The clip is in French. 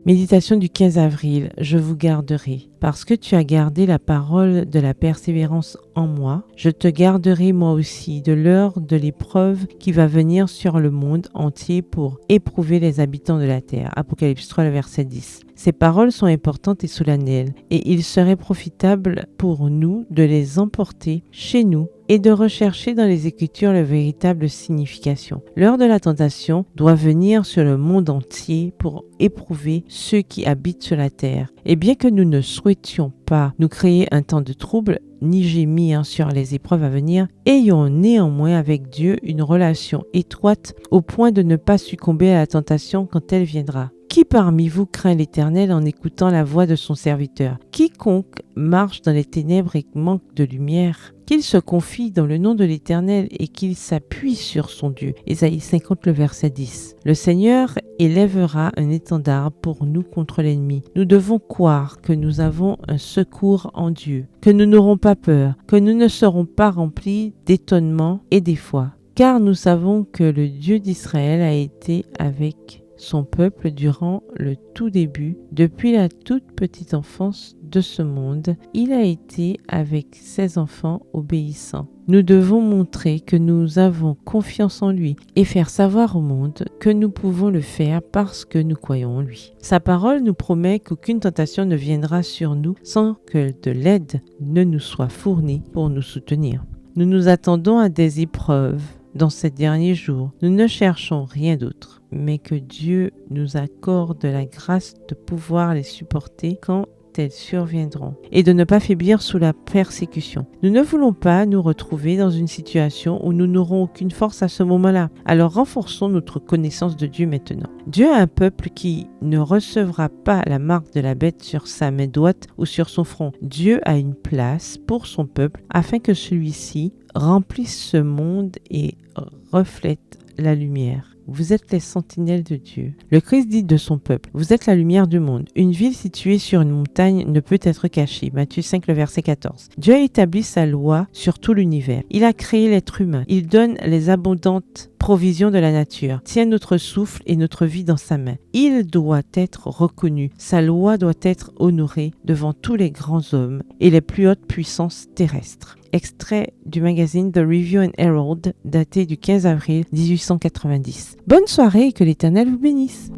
Méditation du 15 avril. Je vous garderai. Parce que tu as gardé la parole de la persévérance en moi, je te garderai moi aussi de l'heure de l'épreuve qui va venir sur le monde entier pour éprouver les habitants de la terre. Apocalypse 3, le verset 10. Ces paroles sont importantes et solennelles, et il serait profitable pour nous de les emporter chez nous et de rechercher dans les Écritures la véritable signification. L'heure de la tentation doit venir sur le monde entier pour éprouver ceux qui habitent sur la terre. Et bien que nous ne souhaitions pas nous créer un temps de trouble, ni gémir sur les épreuves à venir, ayons néanmoins avec Dieu une relation étroite au point de ne pas succomber à la tentation quand elle viendra. Qui parmi vous craint l'Éternel en écoutant la voix de son serviteur? Quiconque marche dans les ténèbres et manque de lumière, qu'il se confie dans le nom de l'Éternel et qu'il s'appuie sur son Dieu. Ésaïe 50, le verset 10. Le Seigneur élèvera un étendard pour nous contre l'ennemi. Nous devons croire que nous avons un secours en Dieu, que nous n'aurons pas peur, que nous ne serons pas remplis d'étonnement et d'effroi, car nous savons que le Dieu d'Israël a été avec son peuple durant le tout début, depuis la toute petite enfance de ce monde. Il a été avec ses enfants obéissants. Nous devons montrer que nous avons confiance en lui et faire savoir au monde que nous pouvons le faire parce que nous croyons en lui. Sa parole nous promet qu'aucune tentation ne viendra sur nous sans que de l'aide ne nous soit fournie pour nous soutenir. Nous nous attendons à des épreuves dans ces derniers jours. Nous ne cherchons rien d'autre, mais que Dieu nous accorde la grâce de pouvoir les supporter quand elles surviendront et de ne pas faiblir sous la persécution. Nous ne voulons pas nous retrouver dans une situation où nous n'aurons aucune force à ce moment-là. Alors renforçons notre connaissance de Dieu maintenant. Dieu a un peuple qui ne recevra pas la marque de la bête sur sa main droite ou sur son front. Dieu a une place pour son peuple afin que celui-ci remplisse ce monde et reflète la lumière. Vous êtes les sentinelles de Dieu. Le Christ dit de son peuple, vous êtes la lumière du monde. Une ville située sur une montagne ne peut être cachée. Matthieu 5, le verset 14. Dieu a établi sa loi sur tout l'univers. Il a créé l'être humain. Il donne les abondantes provisions de la nature, tient notre souffle et notre vie dans sa main. Il doit être reconnu. Sa loi doit être honorée devant tous les grands hommes et les plus hautes puissances terrestres. Extrait du magazine The Review and Herald, daté du 15 avril 1890. Bonne soirée et que l'Éternel vous bénisse.